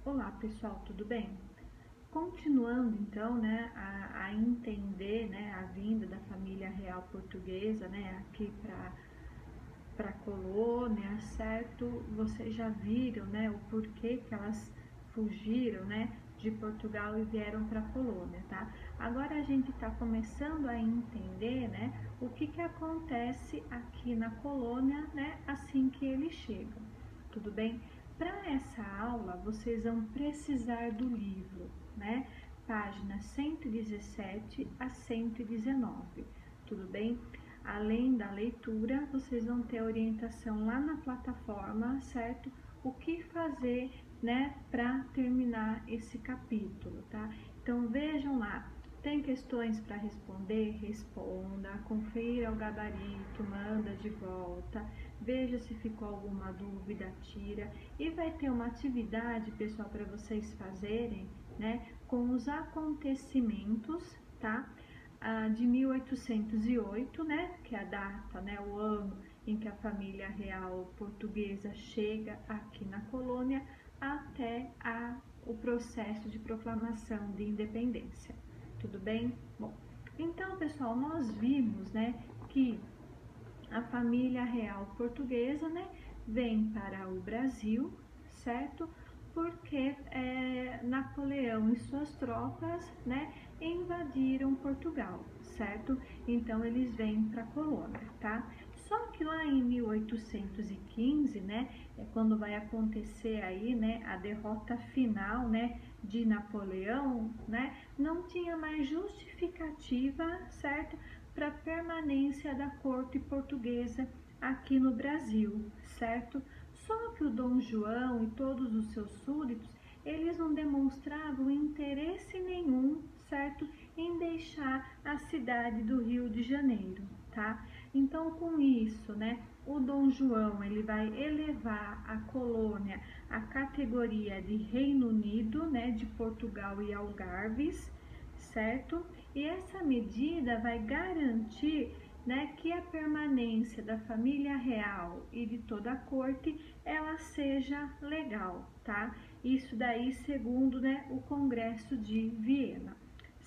Olá pessoal, tudo bem? Continuando então, né, a entender, né, a vinda da família real portuguesa, né, aqui para a colônia, certo? Vocês já viram, né, o porquê que elas fugiram, né, de Portugal e vieram para a colônia, tá? Agora a gente está começando a entender, né, o que acontece aqui na colônia, né, assim que eles chegam. Tudo bem? Para essa aula, vocês vão precisar do livro, né? Páginas 117 a 119, tudo bem? Além da leitura, vocês vão ter orientação lá na plataforma, certo? O que fazer, né, para terminar esse capítulo, tá? Então vejam lá, tem questões para responder? Responda, confira o gabarito, manda de volta, veja se ficou alguma dúvida, tira. E vai ter uma atividade, pessoal, para vocês fazerem, né, com os acontecimentos, tá? De 1808, né, que é a data, né, o ano em que a família real portuguesa chega aqui na colônia, até o processo de proclamação de independência. Tudo bem? Bom, então, pessoal, nós vimos, né, que a família real portuguesa, né, vem para o Brasil, certo? Porque Napoleão e suas tropas, né, invadiram Portugal, certo? Então eles vêm para a colônia, tá? Só que lá em 1815, né, é quando vai acontecer aí, né, a derrota final, né, de Napoleão, né, não tinha mais justificativa, certo, para a permanência da corte portuguesa aqui no Brasil, certo? Só que o Dom João e todos os seus súditos, eles não demonstravam interesse nenhum, certo, em deixar a cidade do Rio de Janeiro, tá? Então, com isso, né, o Dom João, ele vai elevar a colônia à categoria de Reino Unido, né, de Portugal e Algarves, certo? E essa medida vai garantir, né, que a permanência da família real e de toda a corte ela seja legal, tá? Isso daí segundo, né, o Congresso de Viena,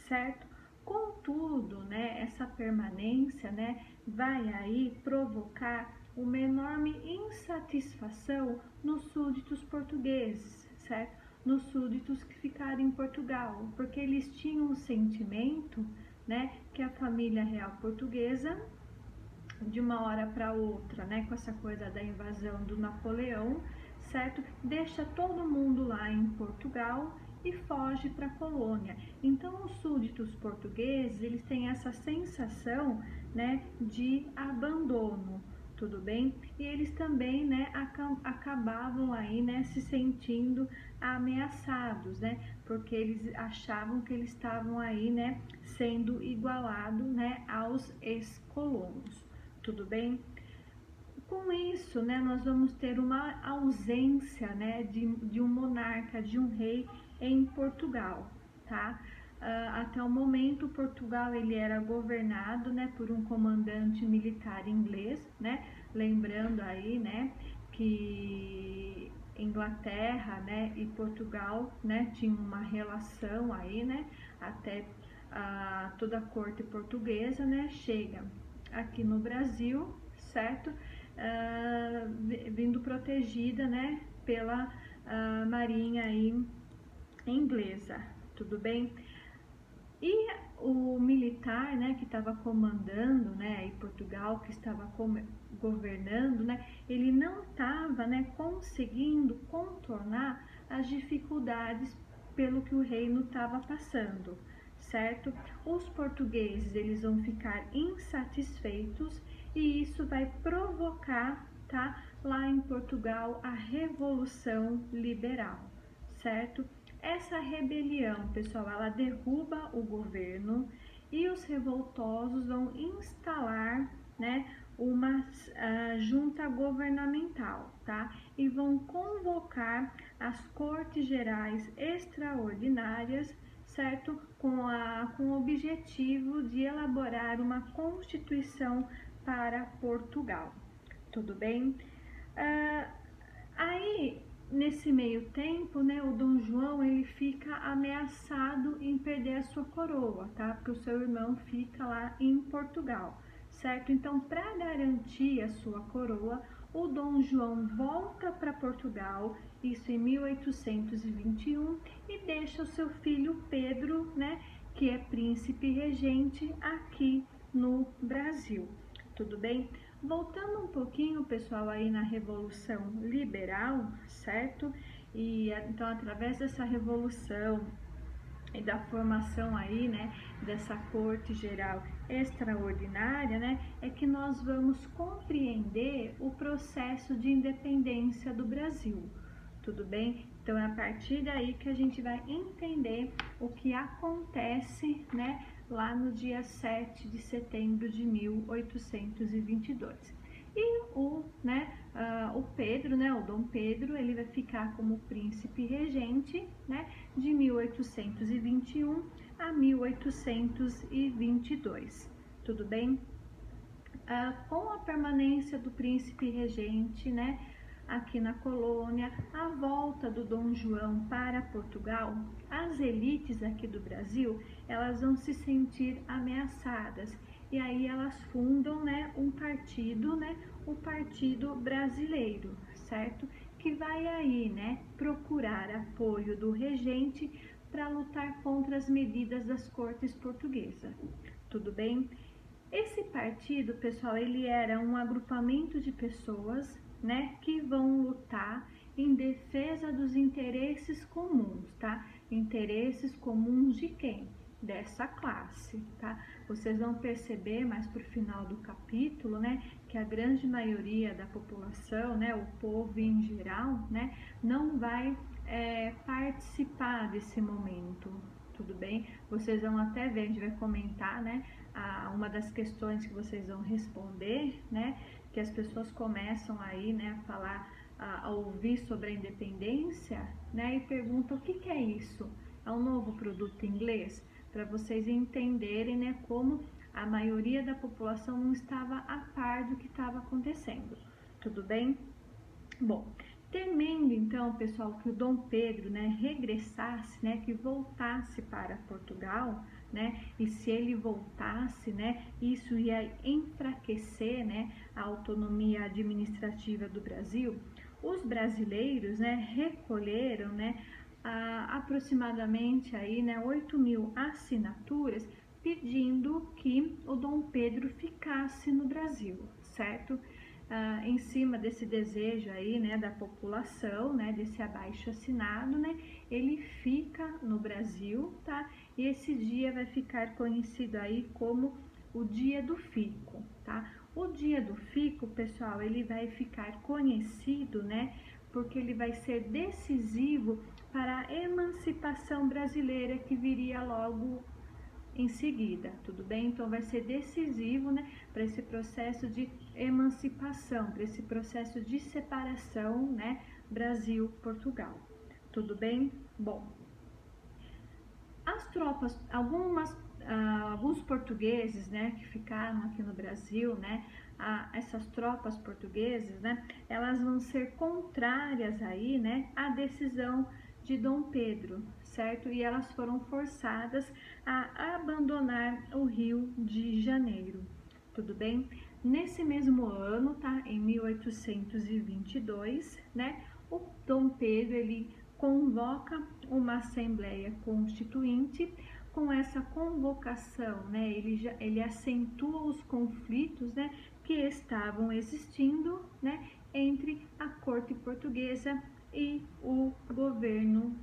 certo? Contudo, né, essa permanência, né, vai aí provocar uma enorme insatisfação nos súditos portugueses, certo? Nos súditos que ficaram em Portugal, porque eles tinham o sentimento, né, que a família real portuguesa, de uma hora para outra, né, com essa coisa da invasão do Napoleão, certo, deixa todo mundo lá em Portugal e foge para a colônia. Então, os súditos portugueses, eles têm essa sensação, né, de abandono, tudo bem? E eles também, né, acabavam aí, né, se sentindo ameaçados, né, porque eles achavam que eles estavam aí, né, sendo igualados, né, aos ex-colonos, tudo bem? Com isso, né, nós vamos ter uma ausência, né, de um monarca, de um rei em Portugal, tá? Até o momento, Portugal ele era governado, né, por um comandante militar inglês, né? Lembrando aí, né, que Inglaterra, né, e Portugal, né, tinham uma relação aí, né, até toda a corte portuguesa, né, chega aqui no Brasil, certo? Vindo protegida, né, pela marinha aí inglesa, tudo bem? E o militar, né, que estava comandando, né, aí Portugal, que estava governando, né, ele não estava, né, conseguindo contornar as dificuldades pelo que o reino estava passando, certo? Os portugueses, eles vão ficar insatisfeitos e isso vai provocar, tá, lá em Portugal a Revolução Liberal, certo? Essa rebelião, pessoal, ela derruba o governo e os revoltosos vão instalar, né, uma junta governamental, tá? E vão convocar as cortes gerais extraordinárias, certo? Com o objetivo de elaborar uma constituição para Portugal. Tudo bem? Aí, nesse meio tempo, né, o Dom João ele fica ameaçado em perder a sua coroa, tá? Porque o seu irmão fica lá em Portugal, certo? Então, para garantir a sua coroa, o Dom João volta para Portugal, isso em 1821, e deixa o seu filho Pedro, né, que é príncipe regente aqui no Brasil. Tudo bem? Voltando um pouquinho, pessoal, aí na Revolução Liberal, certo? E então, através dessa revolução e da formação aí, né, dessa corte geral extraordinária, né, é que nós vamos compreender o processo de independência do Brasil. Tudo bem? Então, é a partir daí que a gente vai entender o que acontece, né, lá no dia 7 de setembro de 1822. E o Pedro, né, o Dom Pedro, ele vai ficar como príncipe regente, né, de 1821 a 1822. Tudo bem? Com a permanência do príncipe regente, né, aqui na colônia, a volta do Dom João para Portugal, as elites aqui do Brasil, elas vão se sentir ameaçadas e aí elas fundam, né, um partido, né, o Partido Brasileiro, certo? Que vai aí, né, procurar apoio do regente para lutar contra as medidas das cortes portuguesas. Tudo bem? Esse partido, pessoal, ele era um agrupamento de pessoas, né, que vão lutar em defesa dos interesses comuns, tá? Interesses comuns de quem? Dessa classe, tá? Vocês vão perceber mais pro final do capítulo, né, que a grande maioria da população, né, o povo em geral, né, não vai participar desse momento. Tudo bem? Vocês vão até ver, a gente vai comentar, né, uma das questões que vocês vão responder, né, que as pessoas começam aí, né, a falar, a ouvir sobre a independência, né, e perguntam o que é isso? É um novo produto inglês? Para vocês entenderem, né, como a maioria da população não estava a par do que estava acontecendo. Tudo bem? Bom, temendo então, pessoal, que o Dom Pedro, né, regressasse, né, que voltasse para Portugal, né, e se ele voltasse, né, isso ia enfraquecer, né, a autonomia administrativa do Brasil. Os brasileiros, né, recolheram, né, aproximadamente aí, né, 8.000 assinaturas pedindo que o Dom Pedro ficasse no Brasil, certo? Em cima desse desejo aí, né, da população, né, desse abaixo-assinado, né, ele fica no Brasil, tá? E esse dia vai ficar conhecido aí como o Dia do Fico, tá? O Dia do Fico, pessoal, ele vai ficar conhecido, né, porque ele vai ser decisivo para a emancipação brasileira que viria logo em seguida, tudo bem? Então vai ser decisivo, né, para esse processo de emancipação, para esse processo de separação, né, Brasil-Portugal. Tudo bem? Bom, as tropas, alguns portugueses, né, que ficaram aqui no Brasil, né, essas tropas portuguesas, né, elas vão ser contrárias aí, né, à decisão de Dom Pedro, certo? E elas foram forçadas a abandonar o Rio de Janeiro, tudo bem? Nesse mesmo ano, tá? Em 1822, né? O Dom Pedro, ele convoca uma Assembleia Constituinte. Com essa convocação, né? Ele acentua os conflitos, né, que estavam existindo, né, entre a corte portuguesa e o governo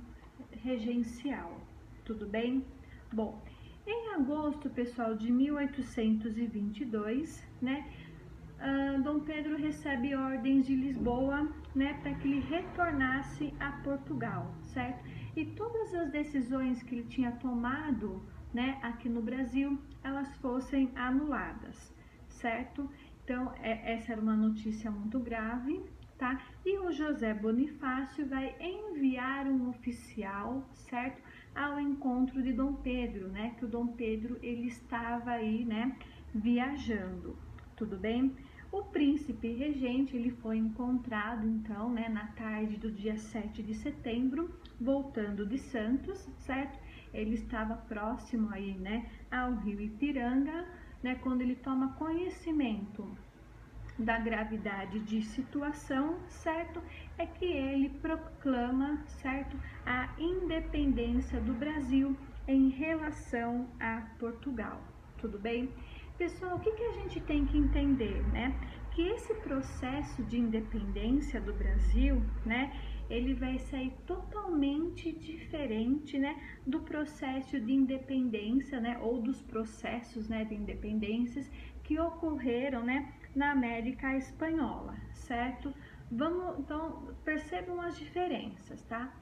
regencial. Tudo bem? Bom, em agosto, pessoal, de 1822, né, Dom Pedro recebe ordens de Lisboa, né, para que ele retornasse a Portugal, certo? E todas as decisões que ele tinha tomado, né, aqui no Brasil, elas fossem anuladas, certo? Então, essa era uma notícia muito grave, tá? E o José Bonifácio vai enviar um oficial, certo? Ao encontro de Dom Pedro, né? Que o Dom Pedro, ele estava aí, né, viajando, tudo bem? O príncipe regente, ele foi encontrado, então, né, na tarde do dia 7 de setembro, voltando de Santos, certo? Ele estava próximo aí, né, ao rio Ipiranga, né, quando ele toma conhecimento da gravidade de situação, certo? É que ele proclama, certo, a independência do Brasil em relação a Portugal. Tudo bem? Pessoal, o que a gente tem que entender, né? Que esse processo de independência do Brasil, né, ele vai sair totalmente diferente, né, do processo de independência, né, ou dos processos, né, de independências que ocorreram, né, na América Espanhola, certo? Então, percebam as diferenças, tá?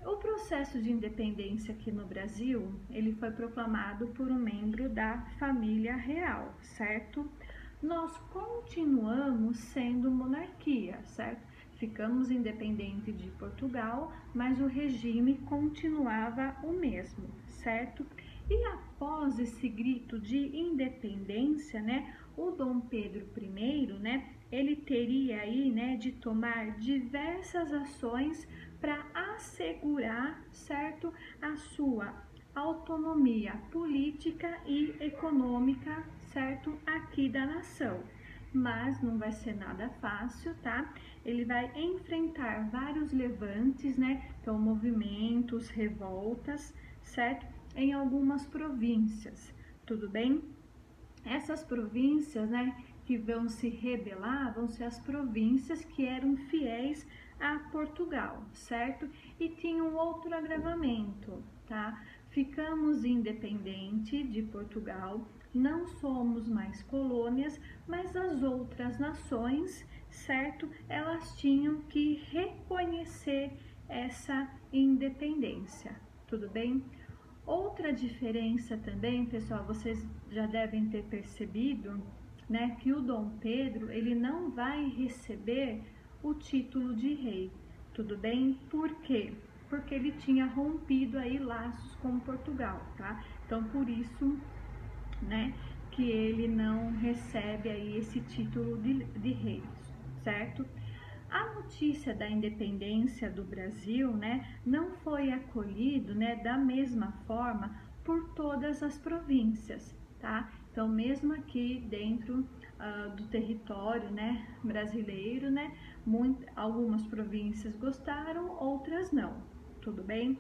O processo de independência aqui no Brasil, ele foi proclamado por um membro da família real, certo? Nós continuamos sendo monarquia, certo? Ficamos independentes de Portugal, mas o regime continuava o mesmo, certo? E após esse grito de independência, né, o Dom Pedro I, né, ele teria aí, né, de tomar diversas ações para assegurar, certo, a sua autonomia política e econômica, certo, aqui da nação. Mas não vai ser nada fácil, tá? Ele vai enfrentar vários levantes, né? Então, movimentos, revoltas, certo? Em algumas províncias, tudo bem? Essas províncias, né, que vão se rebelar, vão ser as províncias que eram fiéis a Portugal, certo? E tinha um outro agravamento, tá? Ficamos independentes de Portugal, não somos mais colônias, mas as outras nações, certo? Elas tinham que reconhecer essa independência, tudo bem? Outra diferença também, pessoal, vocês já devem ter percebido, né, que o Dom Pedro, ele não vai receber o título de rei, tudo bem? Por quê? Porque ele tinha rompido aí laços com Portugal, tá? Então, por isso, né, que ele não recebe aí esse título de rei, certo? A notícia da independência do Brasil, né, não foi acolhido, né, da mesma forma por todas as províncias, tá? Então, mesmo aqui dentro do território, né, brasileiro, né, algumas províncias gostaram, outras não, tudo bem?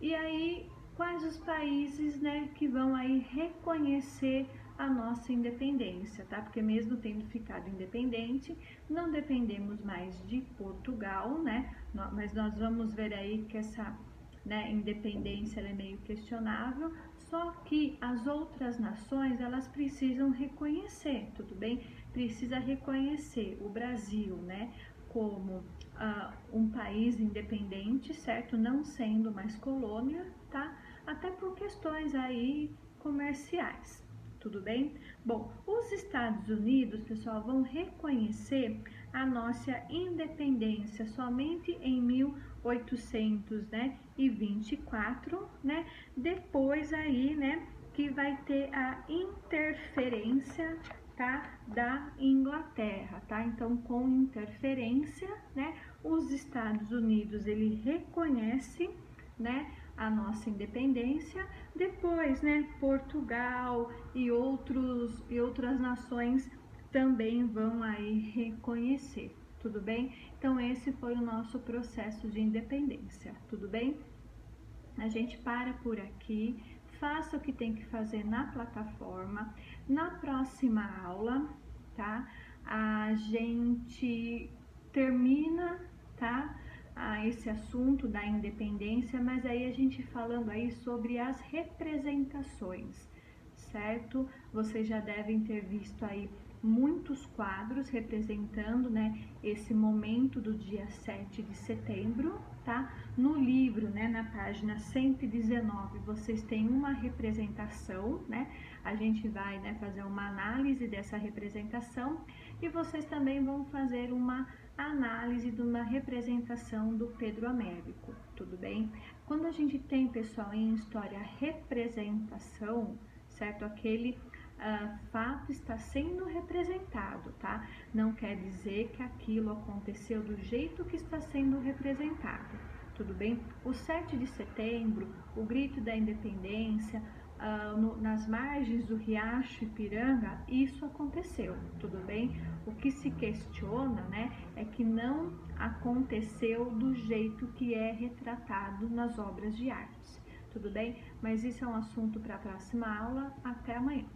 E aí, quais os países, né, que vão aí reconhecer a nossa independência, tá? Porque mesmo tendo ficado independente, não dependemos mais de Portugal, né? Mas nós vamos ver aí que essa, né, independência é meio questionável, só que as outras nações, elas precisam reconhecer, tudo bem? Precisa reconhecer o Brasil, né, como um país independente, certo? Não sendo mais colônia, tá? Até por questões aí comerciais, tudo bem? Bom, os Estados Unidos, pessoal, vão reconhecer a nossa independência somente em 1824, né? Depois aí, né, que vai ter a interferência, tá, da Inglaterra, tá? Então, com interferência, né, os Estados Unidos, ele reconhece, né, a nossa independência. Depois, né, Portugal e outras nações também vão aí reconhecer, tudo bem? Então, esse foi o nosso processo de independência, tudo bem? A gente para por aqui, faça o que tem que fazer na plataforma. Na próxima aula, tá? A gente termina, tá? Esse assunto da independência, mas aí a gente falando aí sobre as representações, certo? Vocês já devem ter visto aí muitos quadros representando, né, esse momento do dia 7 de setembro, tá? No livro, né, na página 119, vocês têm uma representação, né? A gente vai, né, fazer uma análise dessa representação e vocês também vão fazer uma análise de uma representação do Pedro Américo, tudo bem? Quando a gente tem, pessoal, em história representação, certo? Aquele fato está sendo representado, tá? Não quer dizer que aquilo aconteceu do jeito que está sendo representado, tudo bem? O 7 de setembro, o grito da independência, nas margens do Riacho Ipiranga, isso aconteceu, tudo bem? O que se questiona, né, é que não aconteceu do jeito que é retratado nas obras de arte, tudo bem? Mas isso é um assunto para a próxima aula. Até amanhã.